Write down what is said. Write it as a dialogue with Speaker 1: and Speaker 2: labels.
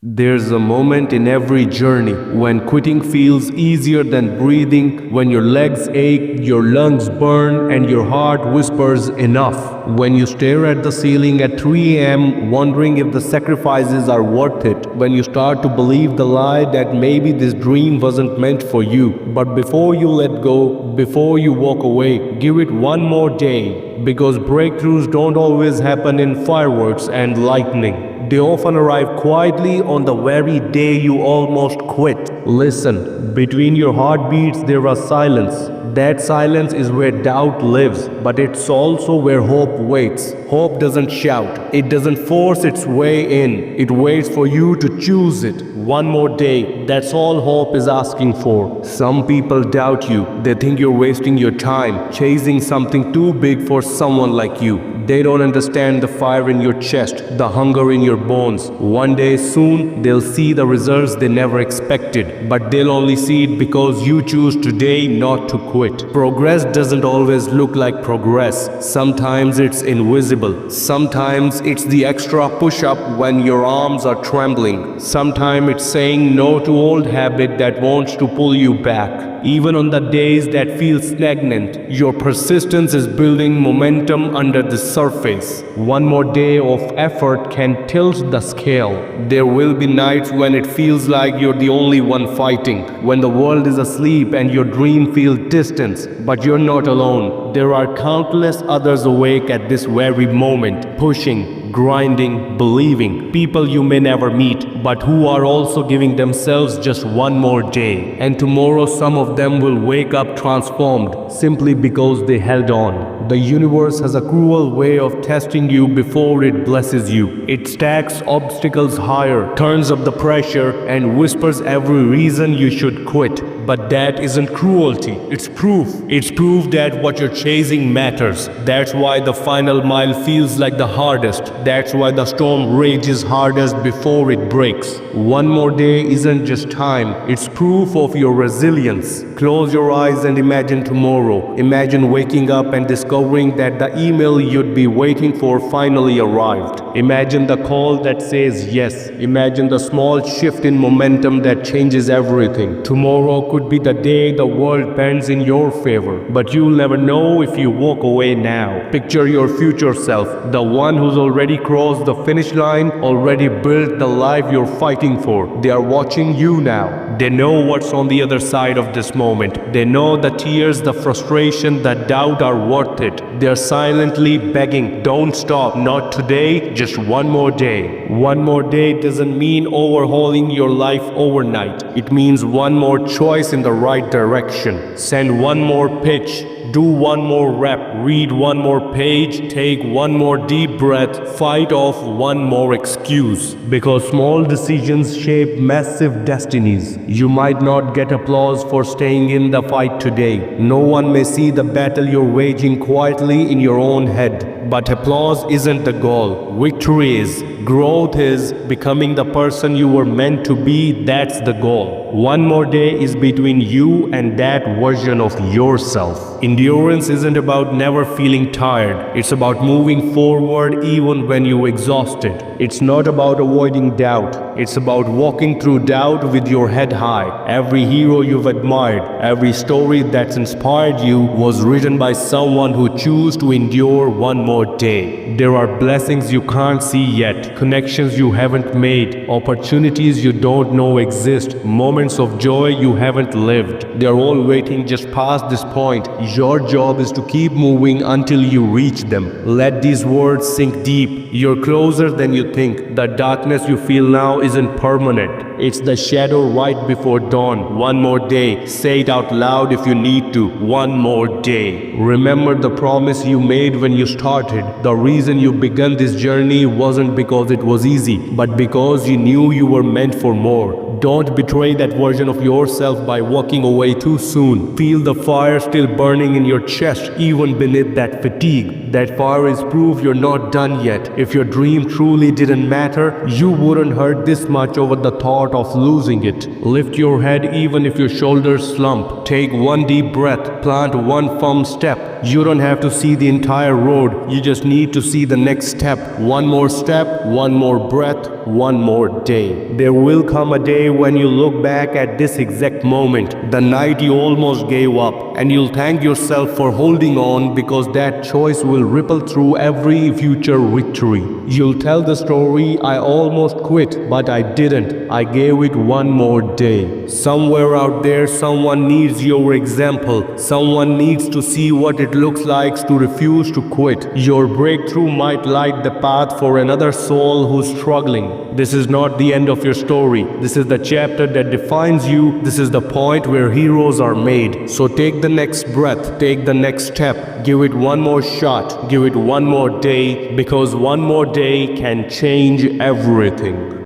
Speaker 1: There's a moment in every journey when quitting feels easier than breathing, when your legs ache, your lungs burn, and your heart whispers enough. When you stare at the ceiling at 3 a.m., wondering if the sacrifices are worth it. When you start to believe the lie that maybe this dream wasn't meant for you. But before you let go, before you walk away, give it one more day. Because breakthroughs don't always happen in fireworks and lightning. They often arrive quietly on the very day you almost quit. Listen, between your heartbeats there was silence. That silence is where doubt lives, but it's also where hope waits. Hope doesn't shout, it doesn't force its way in. It waits for you to choose it. One more day, that's all hope is asking for. Some people doubt you. They think you're wasting your time, chasing something too big for someone like you. They don't understand the fire in your chest, the hunger in your bones. One day soon, they'll see the results they never expected, but they'll only see it because you choose today not to quit. Progress doesn't always look like progress. Sometimes it's invisible. Sometimes it's the extra push-up when your arms are trembling. Sometimes it's saying no to old habit that wants to pull you back. Even on the days that feel stagnant, your persistence is building momentum under the surface. One more day of effort can tilt the scale. There will be nights when it feels like you're the only one fighting, when the world is asleep and your dream feels distant, but you're not alone. There are countless others awake at this very moment, pushing, grinding, believing. People you may never meet, but who are also giving themselves just one more day. And tomorrow some of them will wake up transformed simply because they held on. The universe has a cruel way of testing you before it blesses you. It stacks obstacles higher, turns up the pressure, and whispers every reason you should quit. But that isn't cruelty, it's proof. It's proof that what you're chasing matters. That's why the final mile feels like the hardest. That's why the storm rages hardest before it breaks. One more day isn't just time, it's proof of your resilience. Close your eyes and imagine tomorrow. Imagine waking up and discovering that the email you'd be waiting for finally arrived. Imagine the call that says yes. Imagine the small shift in momentum that changes everything. Tomorrow could be the day the world bends in your favor, but you'll never know if you walk away now. Picture your future self, the one who's already crossed the finish line, already built the life you're fighting for. They are watching you now. They know what's on the other side of this moment. They know the tears, the frustration, the doubt are worth it. They're silently begging, don't stop, not today, just one more day. One more day doesn't mean overhauling your life overnight. It means one more choice in the right direction. Send one more pitch. Do one more rep, read one more page, take one more deep breath, fight off one more excuse. Because small decisions shape massive destinies. You might not get applause for staying in the fight today. No one may see the battle you're waging quietly in your own head. But applause isn't the goal. Victory is. Growth is. Becoming the person you were meant to be, that's the goal. One more day is between you and that version of yourself. Endurance isn't about never feeling tired. It's about moving forward even when you're exhausted. It's not about avoiding doubt. It's about walking through doubt with your head high. Every hero you've admired, every story that's inspired you was written by someone who chose to endure one more day. There are blessings you can't see yet, connections you haven't made, opportunities you don't know exist, moments of joy you haven't lived. They're all waiting just past this point. Your job is to keep moving until you reach them. Let these words sink deep. You're closer than you think. The darkness you feel now isn't permanent. It's the shadow right before dawn. One more day. Say it out loud if you need to. One more day. Remember the promise you made when you started. The reason you began this journey wasn't because it was easy, but because you knew you were meant for more. Don't betray that version of yourself by walking away too soon. Feel the fire still burning in your chest, even beneath that fatigue. That fire is proof you're not done yet. If your dream truly didn't matter, you wouldn't hurt this much over the thought of losing it. Lift your head even if your shoulders slump. Take one deep breath. Plant one firm step. You don't have to see the entire road. You just need to see the next step. One more step, one more breath, one more day. There will come a day when you look back at this exact moment, the night you almost gave up, and you'll thank yourself for holding on, because that choice will ripple through every future victory. You'll tell the story, I almost quit, but I didn't. I gave it one more day. Somewhere out there, someone needs your example. Someone needs to see what it looks like to refuse to quit. Your breakthrough might light the path for another soul who's struggling. This is not the end of your story. This is the chapter that defines you. This is the point where heroes are made. So take the next breath, take the next step, give it one more shot, give it one more day, because one more day can change everything.